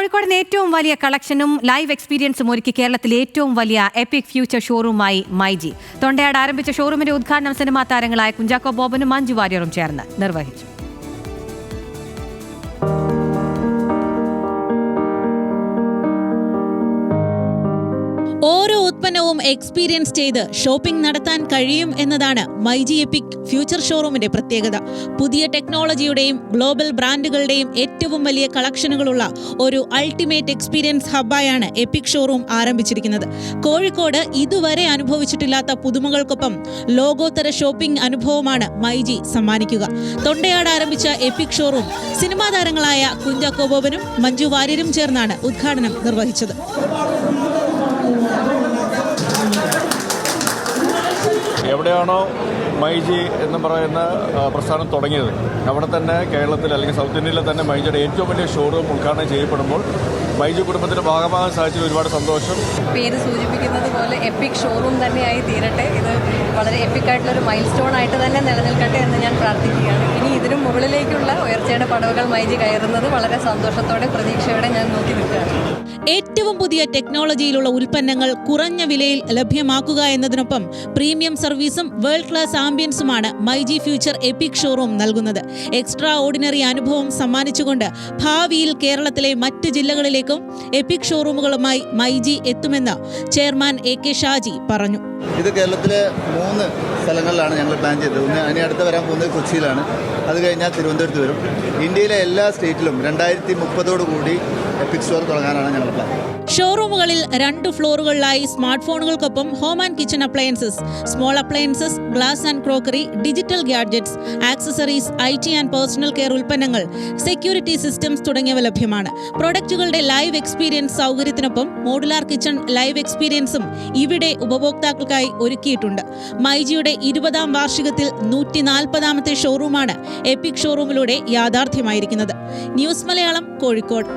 കോഴിക്കോടിന് ഏറ്റവും വലിയ കളക്ഷനും ലൈവ് എക്സ്പീരിയൻസും ഒരുക്കി കേരളത്തിലെ ഏറ്റവും വലിയ എപ്പിക് ഫ്യൂച്ചർ ഷോറൂമായി മൈജി. തൊണ്ടയാട് ആരംഭിച്ച ഷോറൂമിന്റെ ഉദ്ഘാടനം സിനിമാ താരങ്ങളായ കുഞ്ചാക്കോ ബോബനും മഞ്ജു വാര്യറും ചേർന്ന് നിർവഹിച്ചു. ഓരോ ഉത്പന്നവും എക്സ്പീരിയൻസ് ചെയ്ത് ഷോപ്പിംഗ് നടത്താൻ കഴിയും എന്നതാണ് മൈജി എപ്പിക് ഫ്യൂച്ചർ ഷോറൂമിന്റെ പ്രത്യേകത. പുതിയ ടെക്നോളജിയുടെയും ഗ്ലോബൽ ബ്രാൻഡുകളുടെയും ഏറ്റവും വലിയ കളക്ഷനുകളുള്ള ഒരു അൾട്ടിമേറ്റ് എക്സ്പീരിയൻസ് ഹബ്ബായാണ് എപ്പിക് ഷോറൂം ആരംഭിച്ചിരിക്കുന്നത്. കോഴിക്കോട് ഇതുവരെ അനുഭവിച്ചിട്ടില്ലാത്ത പുതുമകൾക്കൊപ്പം ലോകോത്തര ഷോപ്പിംഗ് അനുഭവമാണ് മൈജി സമ്മാനിക്കുക. തൊണ്ടയാട് ആരംഭിച്ച എപ്പിക് ഷോറൂം സിനിമാ താരങ്ങളായ കുഞ്ചാക്കോ ബോബനും മഞ്ജു വാര്യരും ചേർന്നാണ് ഉദ്ഘാടനം നിർവഹിച്ചത്. എവിടെയാണോ മൈജി എന്ന് പറയുന്ന പ്രസ്ഥാനം തുടങ്ങിയത് അവിടെ തന്നെ കേരളത്തിൽ അല്ലെങ്കിൽ സൗത്ത് ഇന്ത്യയിലെ തന്നെ മൈജിയുടെ ഏറ്റവും വലിയ ഷോറൂം ഉദ്ഘാടനം ചെയ്യപ്പെടുമ്പോൾ മൈജി കുടുംബത്തിന്റെ ഭാഗമാകാൻ സാധിച്ചത് ഒരുപാട് സന്തോഷം. പേര് സൂചിപ്പിക്കുന്നത് പോലെ എപ്പിക് ഷോറൂം തന്നെയായി തീരട്ടെ. ഇത് വളരെ എപ്പിക് ആയിട്ടുള്ളൊരു മൈൽ സ്റ്റോൺ ആയിട്ട് തന്നെ നിലനിൽക്കട്ടെ എന്ന് ഞാൻ പ്രാർത്ഥിക്കുകയാണ്. ഇനി ഇതിനു മുകളിലേക്കുള്ള ഉയർച്ചയുടെ പടവുകൾ മൈജി കയറുന്നത് വളരെ സന്തോഷത്തോടെ പ്രതീക്ഷയോടെ ഞാൻ നോക്കി നിൽക്കുകയാണ്. ഏറ്റവും പുതിയ ടെക്നോളജിയിലുള്ള ഉൽപ്പന്നങ്ങൾ കുറഞ്ഞ വിലയിൽ ലഭ്യമാക്കുക എന്നതിനൊപ്പം പ്രീമിയം സർവീസും വേൾഡ് ക്ലാസ് ആംബിയൻസുമാണ് മൈജി ഫ്യൂച്ചർ എപ്പിക് ഷോറൂം നൽകുന്നത്. എക്സ്ട്രാ ഓർഡിനറി അനുഭവം സമ്മാനിച്ചുകൊണ്ട് ഭാവിയിൽ കേരളത്തിലെ മറ്റ് ജില്ലകളിലേക്കും എപ്പിക് ഷോറൂമുകളുമായി മൈജി എത്തുമെന്ന് ചെയർമാൻ AK ഷാജി പറഞ്ഞു. ഇത് കേരളത്തിലെ 3 സ്ഥലങ്ങളിലാണ് ഞങ്ങൾ പ്ലാൻ ചെയ്തത്. ഇനി അടുത്ത് വരാൻ പോകുന്നത് കൊച്ചിയിലാണ്, അത് കഴിഞ്ഞാൽ തിരുവനന്തപുരത്ത് വരും. ഇന്ത്യയിലെ എല്ലാ സ്റ്റേറ്റിലും 2030 എപ്പിക് സ്റ്റോർ തുടങ്ങാനാണ് ഞങ്ങൾ പ്ലാൻ. ഷോറൂമുകളിൽ 2 ഫ്ലോറുകളിലായി സ്മാർട്ട് ഫോണുകൾക്കൊപ്പം home and kitchen appliances, small appliances, glass and crockery, digital gadgets, accessories, IT and personal care ഉൽപ്പന്നങ്ങൾ, സെക്യൂരിറ്റി സിസ്റ്റംസ് തുടങ്ങിയവ ലഭ്യമാണ്. പ്രൊഡക്റ്റുകളുടെ ലൈവ് എക്സ്പീരിയൻസ് സൗകര്യത്തിനൊപ്പം മോഡുലാർ കിച്ചൺ ലൈവ് എക്സ്പീരിയൻസും ഇവിടെ ഉപഭോക്താക്കൾക്കായി ഒരുക്കിയിട്ടുണ്ട്. മൈജിയുടെ 20ാം വാർഷികത്തിൽ 140ാമത്തെ ഷോറൂമാണ് എപ്പിക് ഷോറൂമിലൂടെ യാഥാർത്ഥ്യമായിരിക്കുന്നത്. ന്യൂസ് മലയാളം, കോഴിക്കോട്.